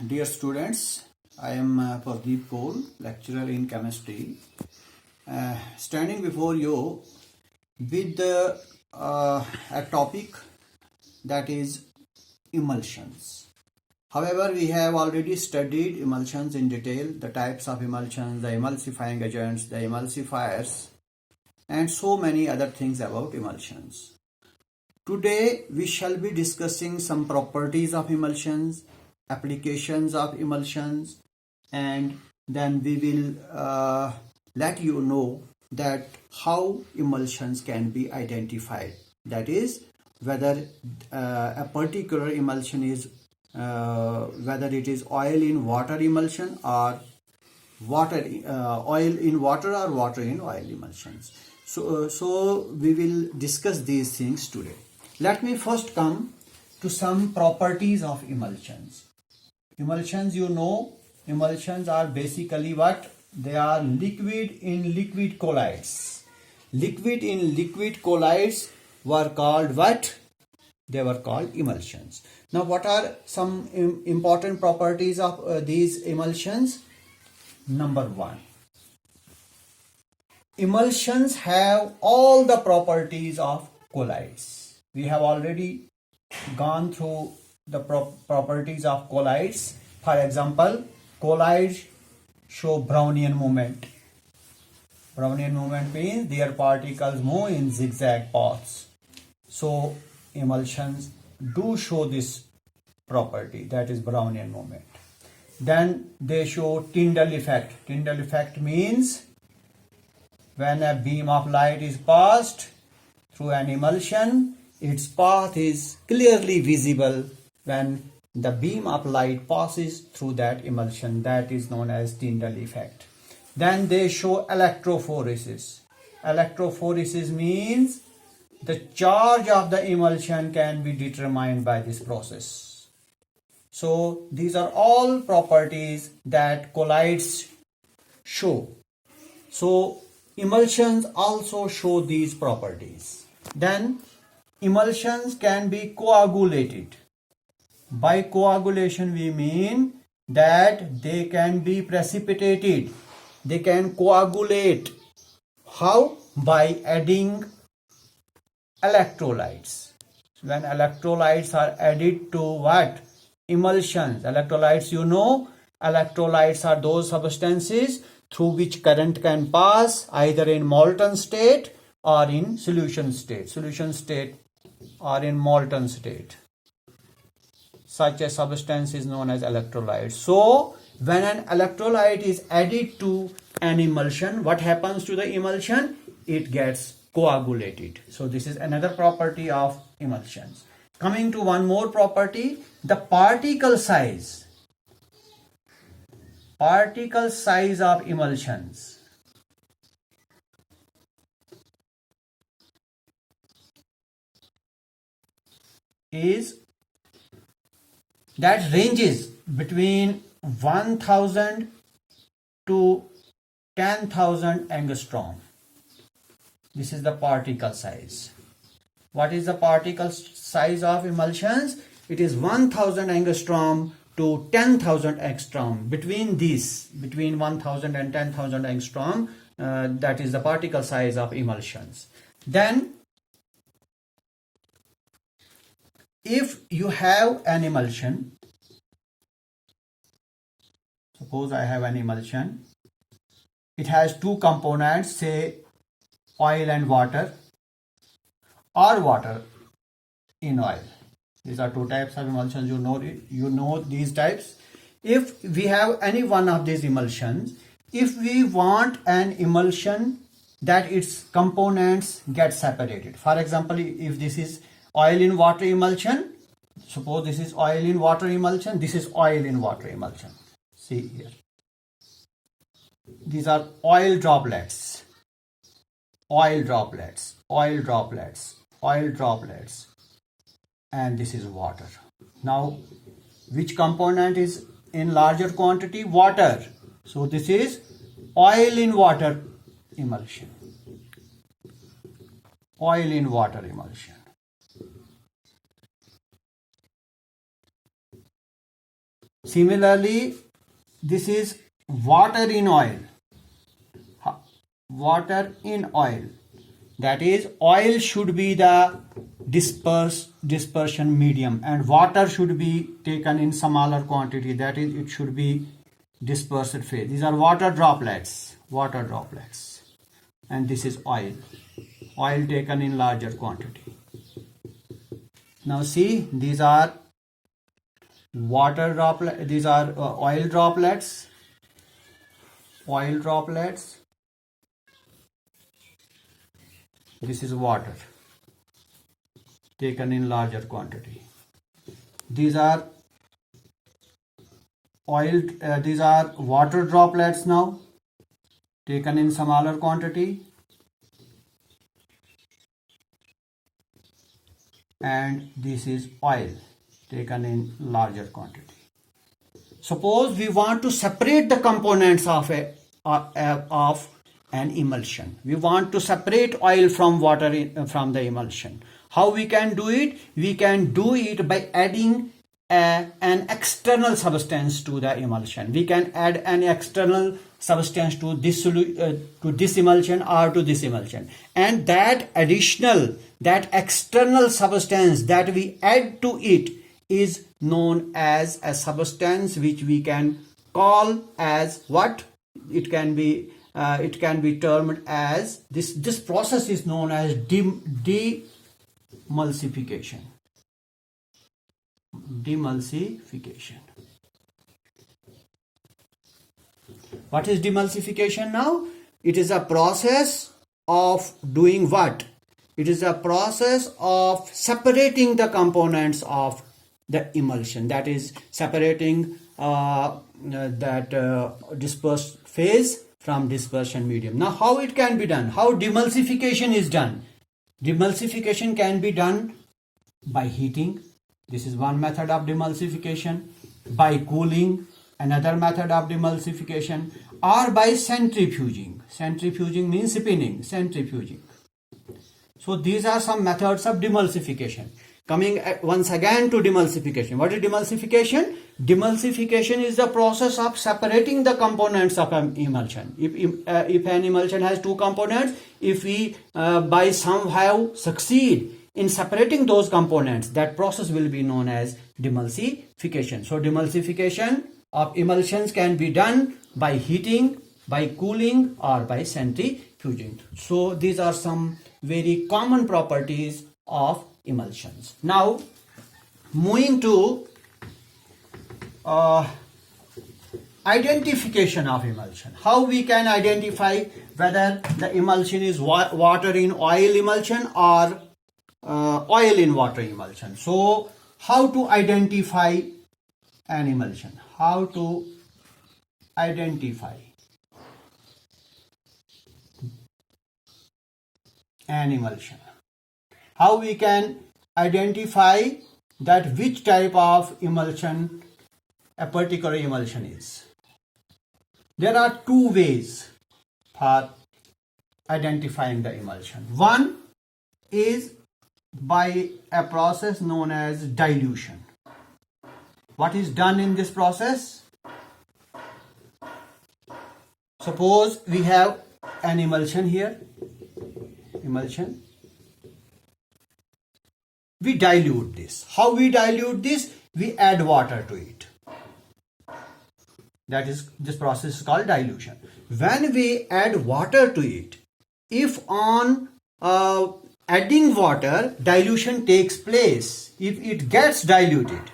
Dear students, I am Pardeep Kaul, lecturer in chemistry, standing before you with a topic that is emulsions. However, we have already studied emulsions in detail, the types of emulsions, the emulsifying agents, the emulsifiers, and so many other things about emulsions. Today, we shall be discussing some properties of emulsions, applications of emulsions, and then we will let you know that how emulsions can be identified. That is, whether a particular emulsion is whether it is oil in water emulsion or oil in water or water in oil emulsions. So we will discuss these things today. Let me first come to some properties of emulsions. Emulsions, emulsions are basically what? They are liquid in liquid colloids. Liquid in liquid colloids were called what? They were called emulsions. Now, what are some important properties of these emulsions? Number one, emulsions have all the properties of colloids. We have already gone through the properties of colloids. For example, colloids show Brownian movement. Brownian movement means their particles move in zigzag paths. So emulsions do show this property, that is Brownian movement. Then they show Tyndall effect. Tyndall effect means when a beam of light is passed through an emulsion, its path is clearly visible when the beam of light passes through that emulsion. That is known as Tyndall effect. Then they show electrophoresis. Electrophoresis means the charge of the emulsion can be determined by this process. So these are all properties that colloids show. So emulsions also show these properties. Then emulsions can be coagulated. By coagulation we mean that they can be precipitated. They can coagulate. How? By adding electrolytes. When electrolytes are added to what? Emulsions. Electrolytes, electrolytes are those substances through which current can pass either in molten state or in solution state. Solution state or in molten state. Such a substance is known as electrolyte. So when an electrolyte is added to an emulsion, what happens to the emulsion? It gets coagulated. So this is another property of emulsions. Coming to one more property, the particle size. Particle size of emulsions is that ranges between 1000 to 10,000 angstrom. This is the particle size. What is the particle size of emulsions? It is 1000 angstrom to 10,000 angstrom. Between 1000 and 10,000 angstrom, that is the particle size of emulsions. Then if you have an emulsion, suppose I have an emulsion, it has two components, say oil and water, or water in oil. These are two types of emulsions. You know these types. If we have any one of these emulsions, if we want an emulsion that its components get separated, for example, if this is oil in water emulsion, suppose this is oil in water emulsion, this is oil in water emulsion. See here, these are oil droplets, oil droplets, oil droplets, oil droplets, and this is water. Now which component is in larger quantity? Water. So this is oil in water emulsion, oil in water emulsion. Similarly, this is water in oil. Water in oil. That is, oil should be the dispersion medium, and water should be taken in smaller quantity. That is, it should be dispersed phase. These are water droplets. And this is oil taken in larger quantity. Now see, these are water droplets, these are oil droplets. This is water taken in larger quantity. These are water droplets now, taken in smaller quantity. And this is oil taken in larger quantity. Suppose we want to separate the components of an emulsion. We want to separate oil from water from the emulsion. How we can do it? We can do it by adding an external substance to the emulsion. We can add an external substance to this emulsion or to this emulsion, and that external substance that we add to it is known as a substance which we can call as what? It can be termed as this process is known as demulsification. What is demulsification now? It is a process of doing what? It is a process of separating the components of the emulsion. That is, separating dispersed phase from dispersion medium. Now, how it can be done? How demulsification is done? Demulsification can be done by heating. This is one method of demulsification. By cooling, another method of demulsification, or by centrifuging. Centrifuging means spinning, centrifuging. So these are some methods of demulsification. Coming once again to demulsification. What is demulsification? Demulsification is the process of separating the components of an emulsion. If an emulsion has two components, if we by somehow succeed in separating those components, that process will be known as demulsification. So demulsification of emulsions can be done by heating, by cooling, or by centrifuging. So these are some very common properties of emulsions. Now, moving to identification of emulsion. How we can identify whether the emulsion is water in oil emulsion or oil in water emulsion. So, how to identify an emulsion? How to identify an emulsion? How we can identify that which type of emulsion a particular emulsion is? There are two ways for identifying the emulsion. One is by a process known as dilution. What is done in this process? Suppose we have an emulsion here. Emulsion. We dilute this. How we dilute this? We add water to it. That is, this process is called dilution. When we add water to it, if on adding water, dilution takes place. If it gets diluted,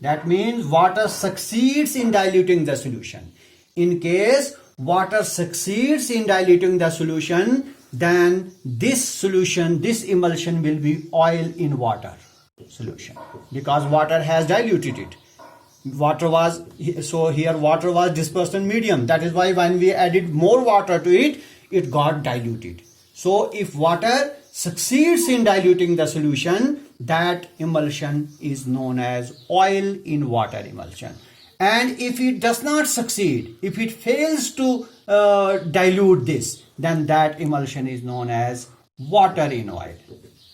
that means water succeeds in diluting the solution. In case water succeeds in diluting the solution, then this solution, this emulsion will be oil in water solution, because water has diluted it. Water was dispersion medium. That is why when we added more water to it, it got diluted. So if water succeeds in diluting the solution, that emulsion is known as oil in water emulsion. And if it does not succeed, if it fails to dilute this, then that emulsion is known as water in oil.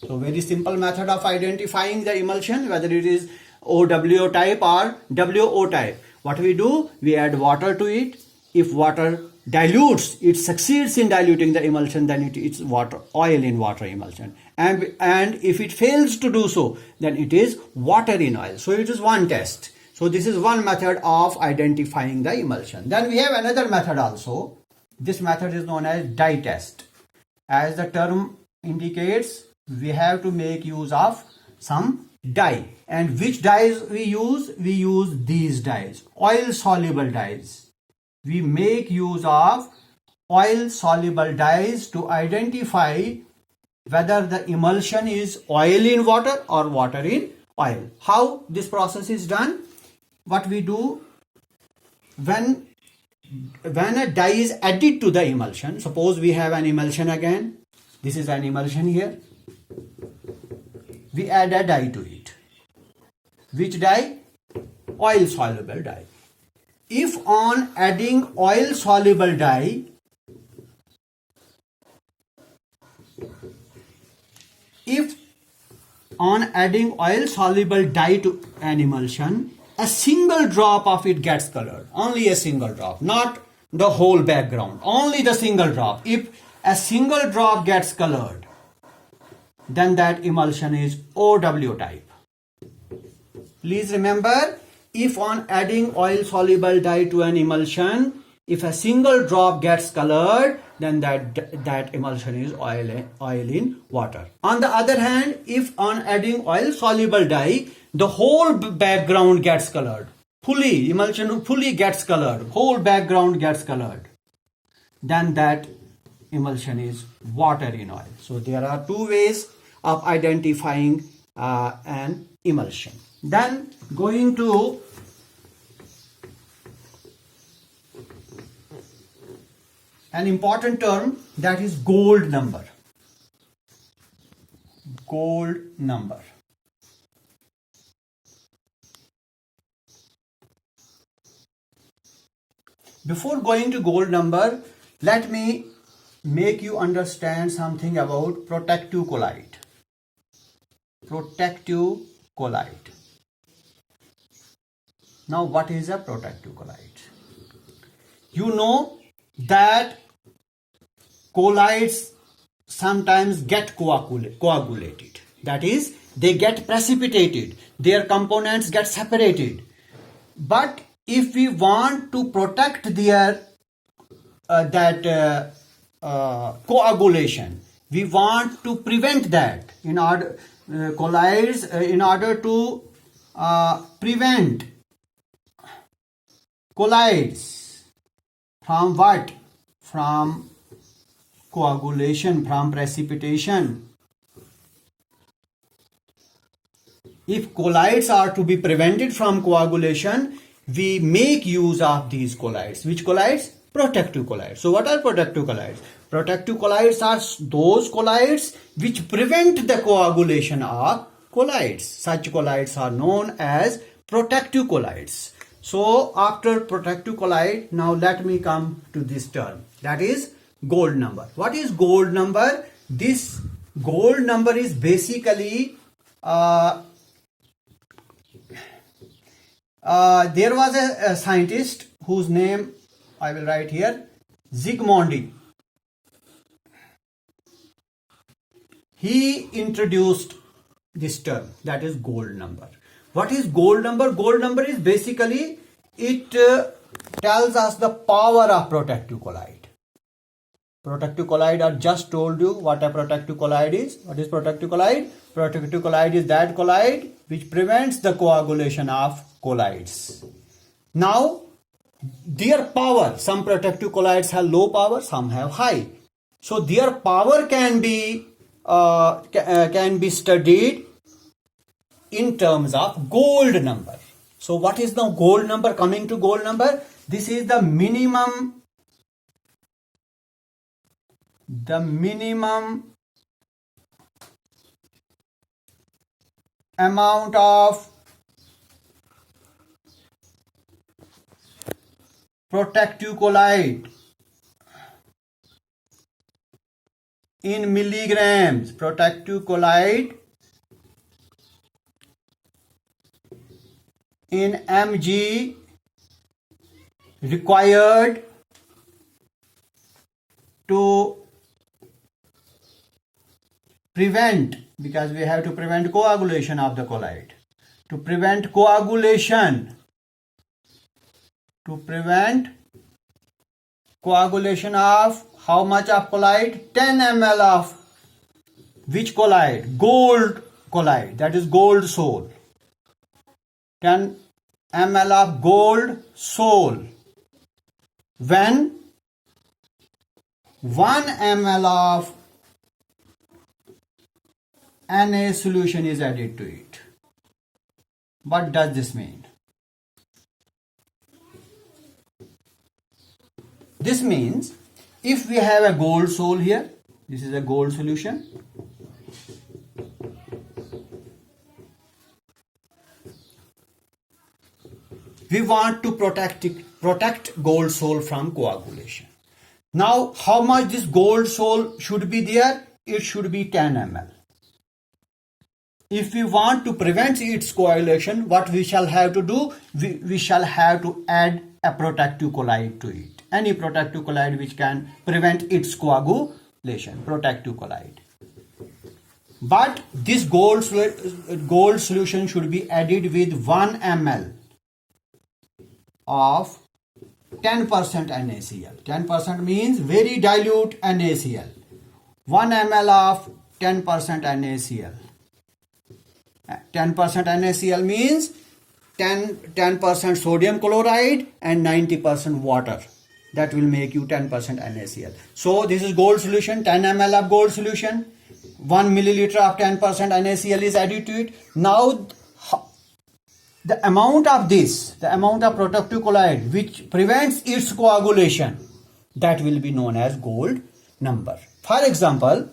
So very simple method of identifying the emulsion, whether it is OWO type or WO type. What we do? We add water to it. If water dilutes, it succeeds in diluting the emulsion, then it's water, oil in water emulsion. And if it fails to do so, then it is water in oil. So it is one test. So this is one method of identifying the emulsion. Then we have another method also. This method is known as dye test. As the term indicates, we have to make use of some dye. And which dyes we use? We use these dyes, oil soluble dyes. We make use of oil soluble dyes to identify whether the emulsion is oil in water or water in oil. How this process is done? What we do, when a dye is added to the emulsion, suppose we have an emulsion again, this is an emulsion here, we add a dye to it. Which dye? Oil soluble dye. If on adding oil soluble dye, to an emulsion, a single drop of it gets colored, only a single drop, not the whole background, only the single drop. If a single drop gets colored, then that emulsion is OW type. Please remember, if on adding oil soluble dye to an emulsion, if a single drop gets colored, then that emulsion is oil in water. On the other hand, if on adding oil soluble dye, the whole background gets colored, emulsion fully gets colored, whole background gets colored, then that emulsion is water in oil. So there are two ways of identifying an emulsion. Then going to an important term, that is gold number. Gold number. Before going to gold number, let me make you understand something about protective colloid. Protective colloid. Now, what is a protective colloid? You know that colloids sometimes get coagulated. That is, they get precipitated. Their components get separated. But if we want to protect their coagulation, we want to prevent that. In order colloids, in order to prevent colloids from what? From coagulation, from precipitation. If colloids are to be prevented from coagulation, we make use of these colloids. Which colloids? Protective colloids. So what are protective colloids? Protective colloids are those colloids which prevent the coagulation of colloids. Such colloids are known as protective colloids. So after protective colloid, now let me come to this term, that is gold number. What is gold number? This gold number is basically there was a scientist whose name I will write here, Zsigmondy. He introduced this term, that is gold number. What is gold number? Gold number is basically, it tells us the power of protective colloid. Protective colloid, I just told you what a protective colloid is. What is protective colloid? Protective colloid is that colloid which prevents the coagulation of colloids. Now, their power, some protective colloids have low power, some have high. So their power can be studied in terms of gold number. So what is the gold number? Coming to gold number, this is the minimum amount of protective colloid in milligrams. Protective colloid in mg required to prevent, because we have to prevent coagulation of the colloid. To prevent coagulation, of how much of colloid? 10 ml of which colloid? Gold colloid, that is gold sol. 10 ml of gold sol when 1 ml of Na solution is added to it. What does this mean? This means if we have a gold sol here, this is a gold solution. We want to protect gold sol from coagulation. Now, how much this gold sol should be there? It should be 10 ml. If we want to prevent its coagulation, what we shall have to do? We shall have to add a protective colloid to it. Any protective colloid which can prevent its coagulation, protective colloid. But this gold solution should be added with 1 ml of 10% NaCl. 10% means very dilute NaCl. 1 ml of 10% NaCl. 10% NaCl means 10% sodium chloride and 90% water. That will make you 10% NaCl. So this is gold solution, 10 ml of gold solution. 1 milliliter of 10% NaCl is added to it. Now the amount of protective colloid which prevents its coagulation, that will be known as gold number. For example,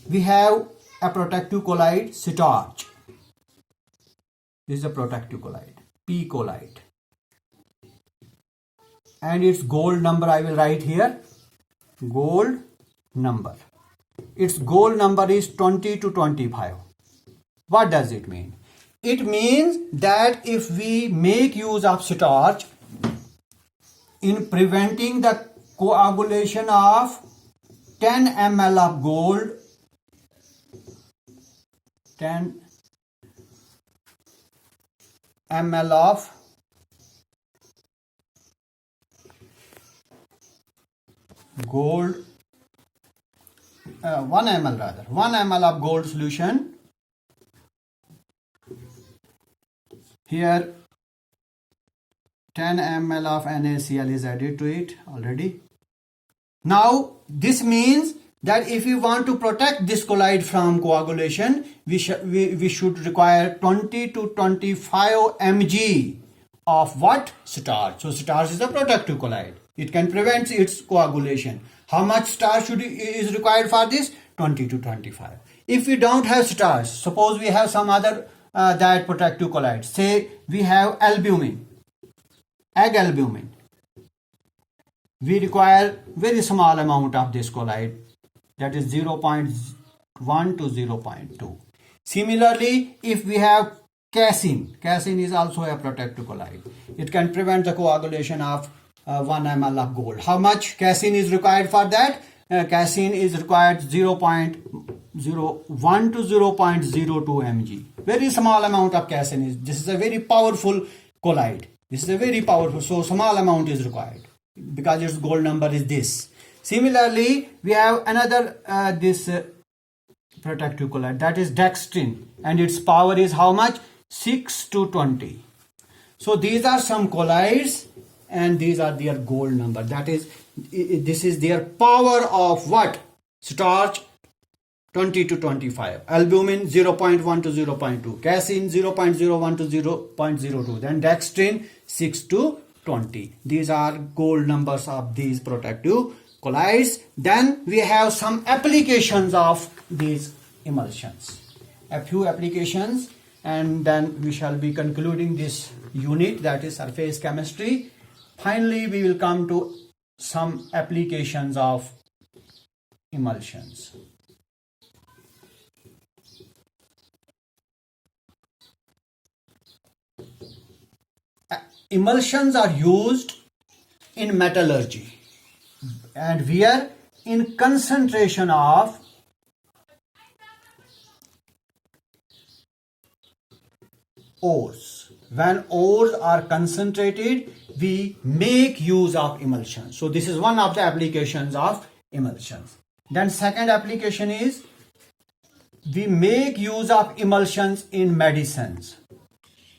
we have a protective colloid starch. This is a protective colloid, P colloid. And its gold number I will write here. Gold number. Its gold number is 20 to 25. What does it mean? It means that if we make use of starch in preventing the coagulation of 10 ml of gold, 10 ml of gold, 1 ml of gold solution. Here 10 ml of NaCl is added to it already. Now this means that if we want to protect this colloid from coagulation, we should require 20 to 25 mg of what? Starch. So starch is a protective colloid. It can prevent its coagulation. How much starch is required for this? 20 to 25. If we don't have starch, suppose we have some other that protective colloid. Say we have albumin, egg albumin. We require very small amount of this colloid, that is 0.1 to 0.2. Similarly, if we have casein is also a protective colloid. It can prevent the coagulation of 1 ml of gold. How much casein is required for that? Casein is required 0.01 to 0.02 mg. Very small amount of casein this is a very powerful colloid. So small amount is required because its gold number is this. Similarly, we have another this protective colloid, that is dextrin, and its power is how much? 6 to 20. So these are some colloids and these are their gold number. That is, this is their power of what? Starch 20 to 25, albumin 0.1 to 0.2, casein 0.01 to 0.02, then dextrin 6 to 20. These are gold numbers of these protective colloids. Then we have some applications of these emulsions, a few applications, and then we shall be concluding this unit, that is surface chemistry. Finally, we will come to some applications of emulsions. emulsions are used in metallurgy and where in concentration of ores. When ores are concentrated, we make use of emulsions. So this is one of the applications of emulsions. Then second application is we make use of emulsions in medicines.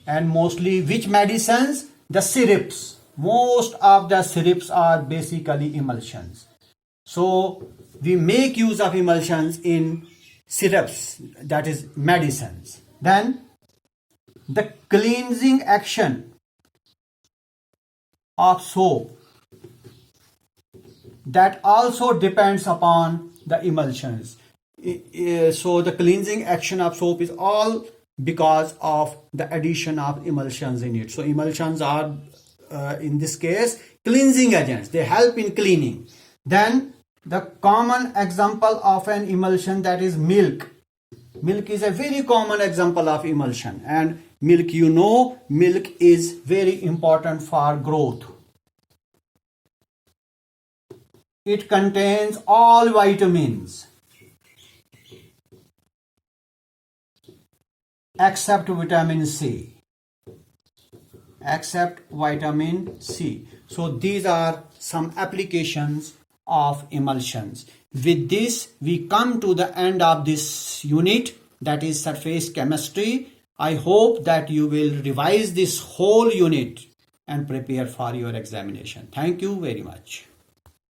And mostly which medicines? The syrups. Most of the syrups are basically emulsions. So we make use of emulsions in syrups, that is medicines. Then the cleansing action of soap, that also depends upon the emulsions. So the cleansing action of soap is all because of the addition of emulsions in it. So emulsions are in this case cleansing agents. They help in cleaning. Then the common example of an emulsion, that is milk. Milk is a very common example of emulsion, and milk, you know, milk is very important for growth. It contains all vitamins except vitamin C. Except vitamin C. So these are some applications of emulsions. With this, we come to the end of this unit, that is surface chemistry. I hope that you will revise this whole unit and prepare for your examination. Thank you very much.